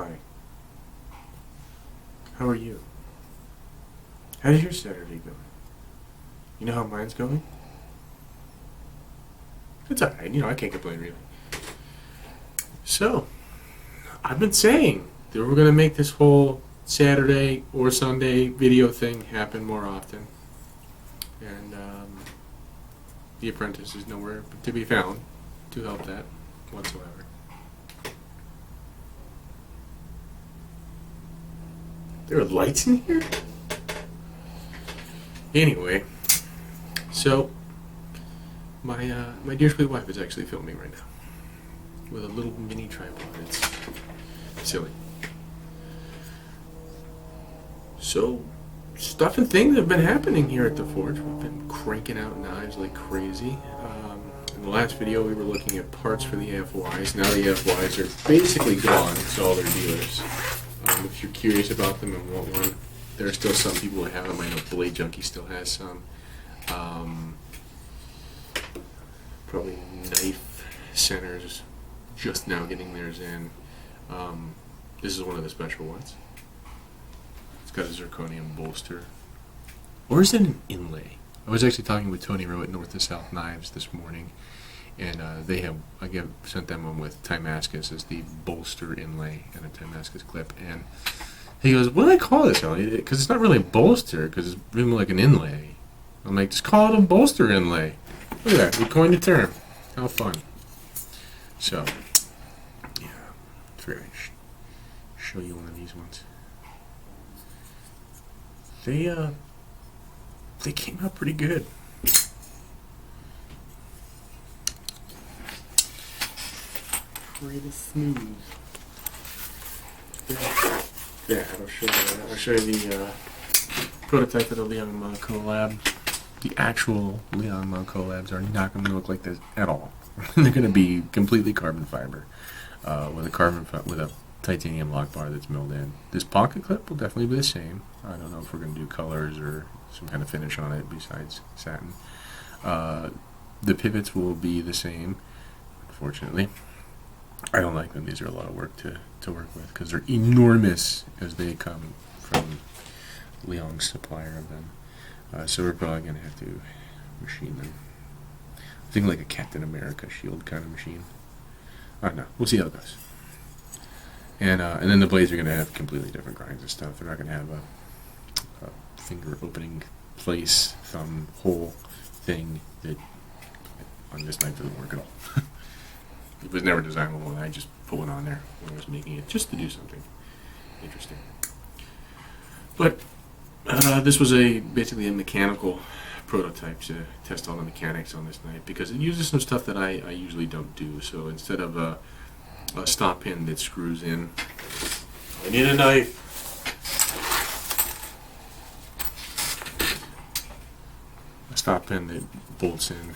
Hi. How are you? How's your Saturday going? You know how mine's going? It's alright, I can't complain really. So, I've been saying that we're going to make this whole Saturday or Sunday video thing happen more often. And the Apprentice is nowhere to be found to help that whatsoever. There are lights in here? Anyway, so my dear sweet wife is actually filming right now with a little mini tripod. It's silly. So, stuff and things have been happening here at the Forge. We've been cranking out knives like crazy. In the last video, we were looking at parts for the AFYs. Now the AFYs are basically gone to all their dealers. If you're curious about them and want one, there are still some people who have them. I know Blade Junkie still has some. Probably Knife Center's just now getting theirs in. This is one of the special ones. It's got a zirconium bolster. Or is it an inlay? I was actually talking with Tony Rowe at North to South Knives this morning, and I sent them one with Timascus as the bolster inlay and a Timascus clip, and he goes, "What do I call this, Elliot? Because it's not really a bolster, because it's really like an inlay." I'm like, "Just call it a bolster inlay." Look at that, we coined a term. How fun. So, yeah, figured I'd show you one of these ones. They came out pretty good. Pretty smooth. Yeah, I'll show you that. I'll show you the prototype of the Leon Mont collab. The actual Leon Mont collabs are not going to look like this at all. They're going to be completely carbon fiber with a titanium lock bar that's milled in. This pocket clip will definitely be the same. I don't know if we're going to do colors or some kind of finish on it besides satin. The pivots will be the same, unfortunately. I don't like them. These are a lot of work to work with because they're enormous as they come from Leon's supplier of them. So we're probably going to have to machine them. I think like a Captain America shield kind of machine. I don't know. We'll see how it goes. And then the blades are going to have completely different grinds and stuff. They're not going to have a finger opening place, thumb hole thing that on this knife doesn't work at all. It was never designable, and I just put one on there when I was making it just to do something interesting. But this was basically a mechanical prototype to test all the mechanics on this knife because it uses some stuff that I usually don't do. So instead of a stop pin that screws in, I need a knife. A stop pin that bolts in,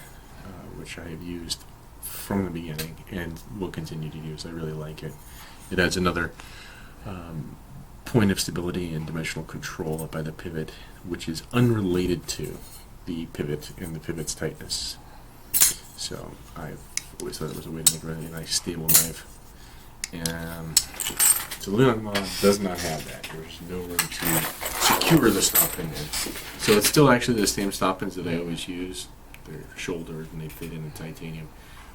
which I have used from the beginning and will continue to use. I really like it. It adds another point of stability and dimensional control up by the pivot, which is unrelated to the pivot and the pivot's tightness. So I've always thought it was a way to make a really nice stable knife. And so the Leon mod does not have that. There's no room to secure the stop pin in. So it's still actually the same stop pins that I always use. They're shouldered and they fit in the titanium.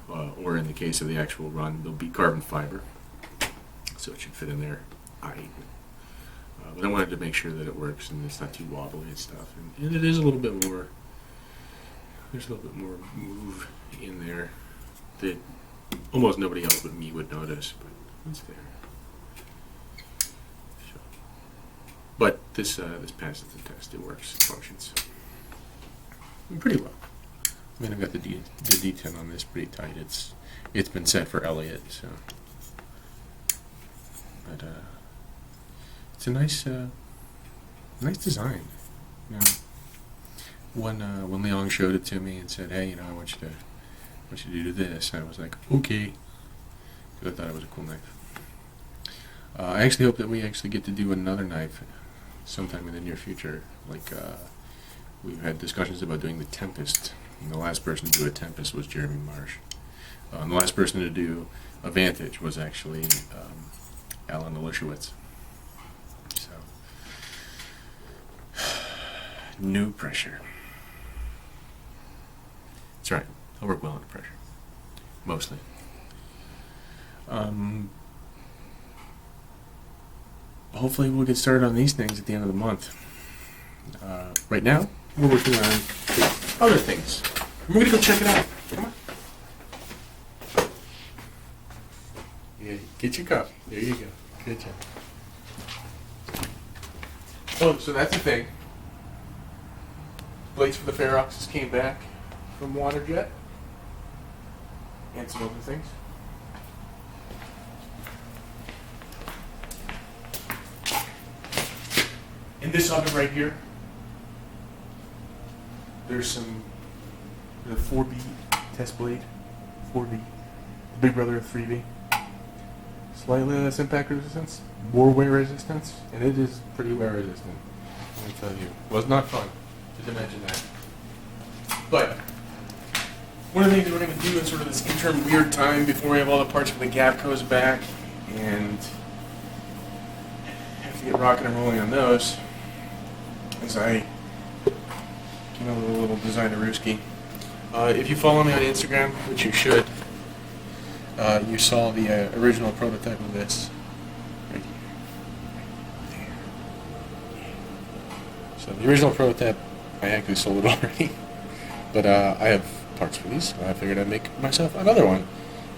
Or in the case of the actual run, they'll be carbon fiber. So it should fit in there. But I wanted to make sure that it works and it's not too wobbly and stuff. And it is a little bit more, there's a little bit more move in there that almost nobody else but me would notice, but it's there. So, but this passes the test. It works. It functions pretty well. I mean, I've got the D10 on this pretty tight. It's been set for Elliot, so. But it's a nice design. You know, when Leon showed it to me and said, "Hey, I want you to do this," I was like, "Okay," because I thought it was a cool knife. I actually hope that we actually get to do another knife sometime in the near future. Like we've had discussions about doing the Tempest. And the last person to do a Tempest was Jeremy Marsh. The last person to do a Vantage was actually Alan Olishewitz. So, no pressure. That's right. I'll work well under pressure. Mostly. Hopefully we'll get started on these things at the end of the month. Right now, we're working on other things. We're going to go check it out. Come on. Yeah, get your cup. There you go. Good job. Oh, so that's the thing. Blades for the ferruxes came back from Waterjet. And some other things. In this oven right here, there's some the 4B test blade, 4B, the big brother of 3B. Slightly less impact resistance, more wear resistance, and it is pretty wear resistant. Let me tell you, it was not fun to dimension that. But one of the things we're going to do in sort of this interim weird time before we have all the parts for the Gapcos back and have to get rocking and rolling on those, is I came up with a little designer-ooski. If you follow me on Instagram, which you should, you saw the original prototype of this right here. There. So the original prototype, I actually sold it already, but I have parts for these, so I figured I'd make myself another one.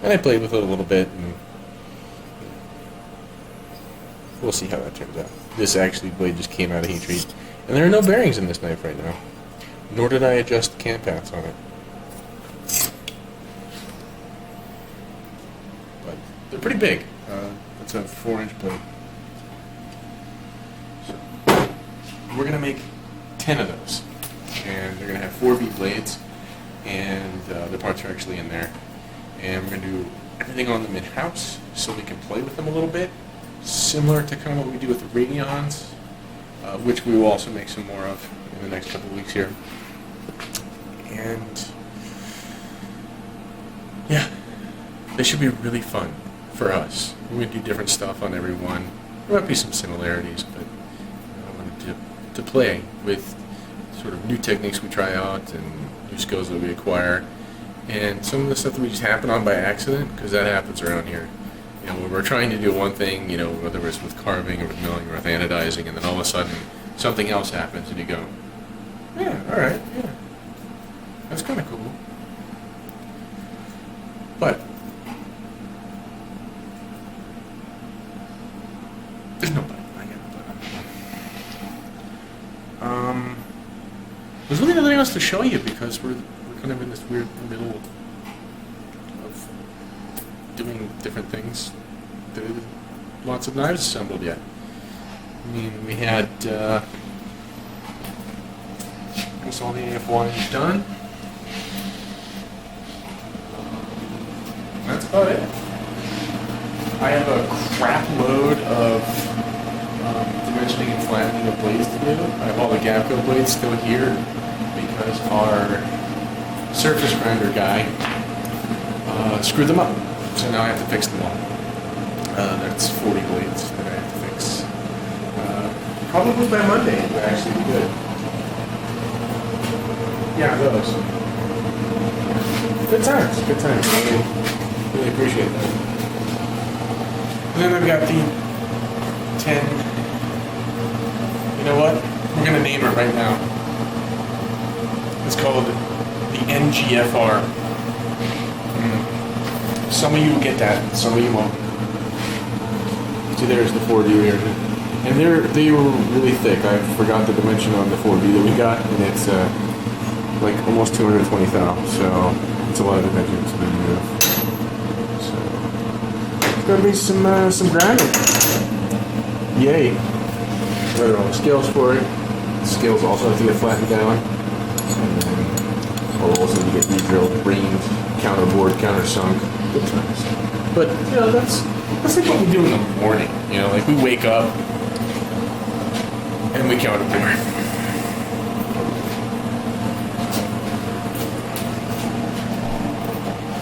And I played with it a little bit, and we'll see how that turns out. This actually blade just came out of heat treat, and there are no bearings in this knife right now, nor did I adjust cam paths on it. But they're pretty big. It's a 4-inch blade. So we're going to make 10 of those, and they're going to have 4B blades, and the parts are actually in there. And we're going to do everything on them in-house so we can play with them a little bit, similar to kind of what we do with the Radions, which we will also make some more of in the next couple of weeks here. And yeah, they should be really fun for us. We're going to do different stuff on every one. There might be some similarities, but I wanted to play with sort of new techniques we try out and new skills that we acquire, and some of the stuff that we just happen on by accident, because that happens around here. You know, when we're trying to do one thing, you know, whether it's with carving or with milling or with anodizing, and then all of a sudden something else happens and you go, yeah, alright, yeah, that's kind of cool. But there's no button. I got a button. There's really nothing else to show you because we're kind of in this weird middle of doing different things. There are lots of knives assembled yet. I mean, we had almost all the AF1s done. That's about it. I have a crap load of dimensioning and flattening of blades to do. I have all the Gapco blades still here because our surface grinder guy screwed them up. So now I have to fix them all. That's 40 blades that I have to fix. Probably by Monday it would actually be good. Yeah, those. Good times, good times. I really appreciate that. And then I've got the 10. You know what? We're going to name it right now. It's called the NGFR. Some of you will get that, some of you won't. So there's the 4D version. And they were really thick. I forgot the dimension on the 4D that we got, and it's like almost 220 thou. So it's a lot of dimensions to move. So it's got to be some grinding. Yay! There are all the scales for it. The scales also have to get flattened down. And then also you get re-drilled, brained, counterbored, countersunk. Good times. But you know, that's like what we do in the morning. You know, like we wake up and we counterboard.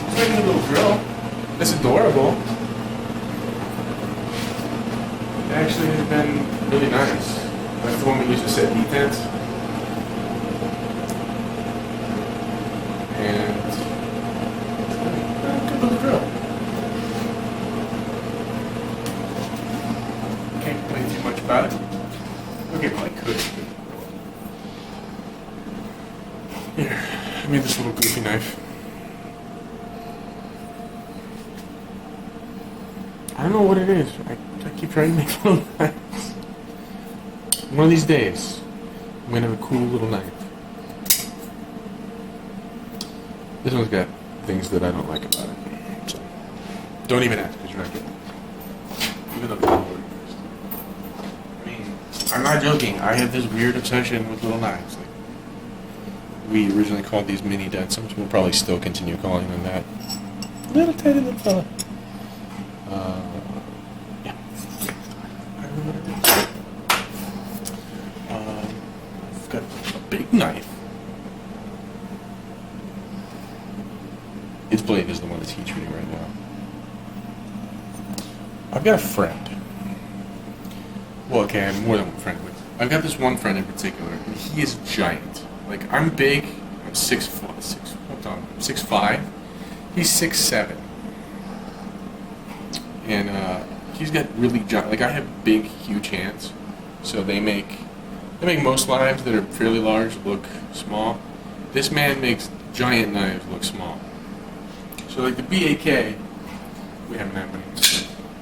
It's like a little drill. It's adorable. actually has been really nice. That's the one we used to set defense. And good little drill. Can't complain too much about it. Okay, well I could. Here, I made this little goofy knife. I don't know what it is. I keep trying to make little knives. One of these days, I'm going to have a cool little knife. This one's got things that I don't like about it. So, don't even ask, because you're not getting it. Even though I mean, I'm not joking. I have this weird obsession with little knives. Like, we originally called these mini Densums. We'll probably still continue calling them that. Little tiny little fella. Yeah. I don't know what it is. I've got a big knife. Its blade is the one that's heat treating right now. I've got a friend. Well, okay, I have more than one friend. But I've got this one friend in particular, and he is giant. Like, I'm big. I'm 6'5". He's 6'7". And he's got really giant. Like, I have big, huge hands, so they make most knives that are fairly large look small. This man makes giant knives look small. So, like the BAK, we haven't had money.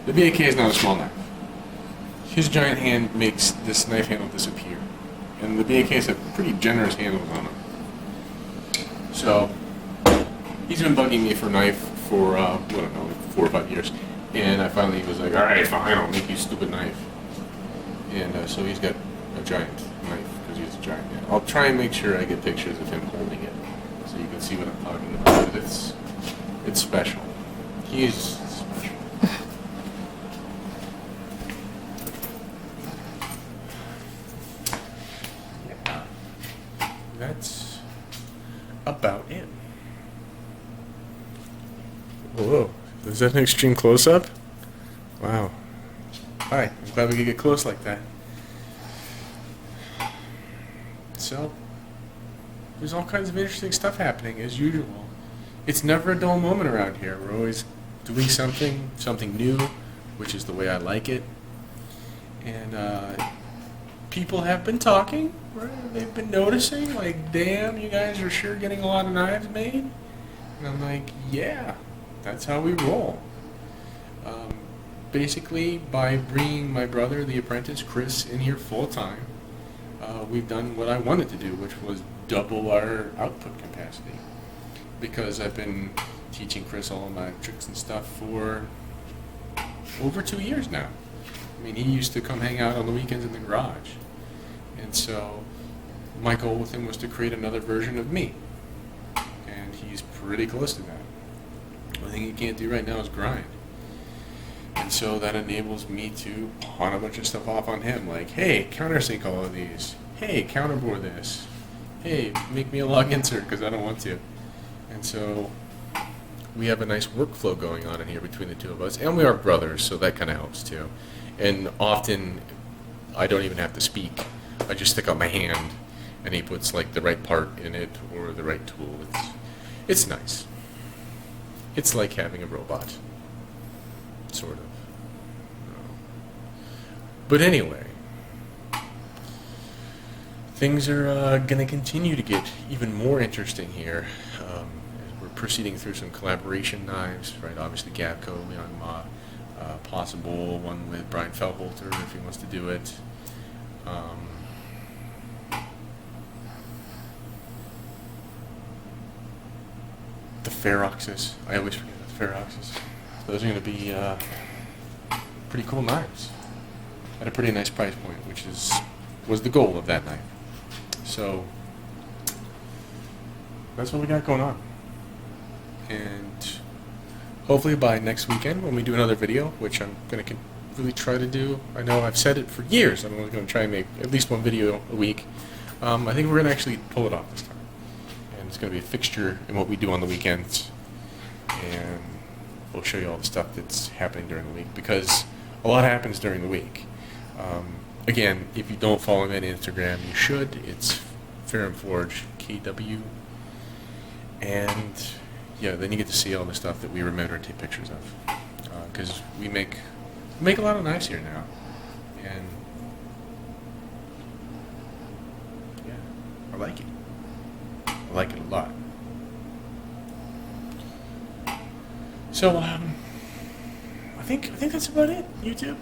The BAK is not a small knife. His giant hand makes this knife handle disappear, and the BAKs have pretty generous handles on them. So, he's been bugging me for a knife for I don't know, like 4 or 5 years. And I finally was like, alright, fine, I'll make you a stupid knife. And so he's got a giant knife, because he's a giant man. I'll try and make sure I get pictures of him holding it, so you can see what I'm talking about. But it's special. He is special. Yeah. That's about it. Whoa. Is that an extreme close-up? Wow. Hi, I'm glad we could get close like that. So, there's all kinds of interesting stuff happening, as usual. It's never a dull moment around here. We're always doing something new, which is the way I like it. And people have been talking, right? They've been noticing, like, damn, you guys are sure getting a lot of knives made? And I'm like, yeah. That's how we roll. Basically, by bringing my brother, the apprentice, Chris, in here full-time, we've done what I wanted to do, which was double our output capacity. Because I've been teaching Chris all of my tricks and stuff for over 2 years now. I mean, he used to come hang out on the weekends in the garage. And so, my goal with him was to create another version of me. And he's pretty close to that. The only thing he can't do right now is grind. And so that enables me to pawn a bunch of stuff off on him, like, hey, countersink all of these. Hey, counterboard this. Hey, make me a log insert, because I don't want to. And so we have a nice workflow going on in here between the two of us. And we are brothers, so that kind of helps too. And often, I don't even have to speak. I just stick out my hand, and he puts, like, the right part in it, or the right tool. It's nice. It's like having a robot, sort of. But anyway, things are going to continue to get even more interesting here as we're proceeding through some collaboration knives, right? Obviously, Gavco, Leon Ma, possible one with Brian Feldholter if he wants to do it. The Ferroxis. I always forget the Ferroxis. Those are going to be pretty cool knives at a pretty nice price point, which was the goal of that knife. So that's what we got going on. And hopefully by next weekend when we do another video, which I'm going to really try to do. I know I've said it for years. I'm only going to try and make at least one video a week. I think we're going to actually pull it off this time. It's going to be a fixture in what we do on the weekends, and we'll show you all the stuff that's happening during the week, because a lot happens during the week. Again, if you don't follow me on Instagram, you should. It's ferrumforgekw. And yeah, then you get to see all the stuff that we remember and take pictures of. Because we make a lot of knives here now. And yeah, I like it. I like it a lot. So, I think that's about it. YouTube.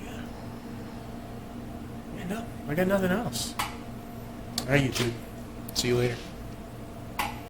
Yeah. Yeah, no, I got nothing else. All right, YouTube. See you later.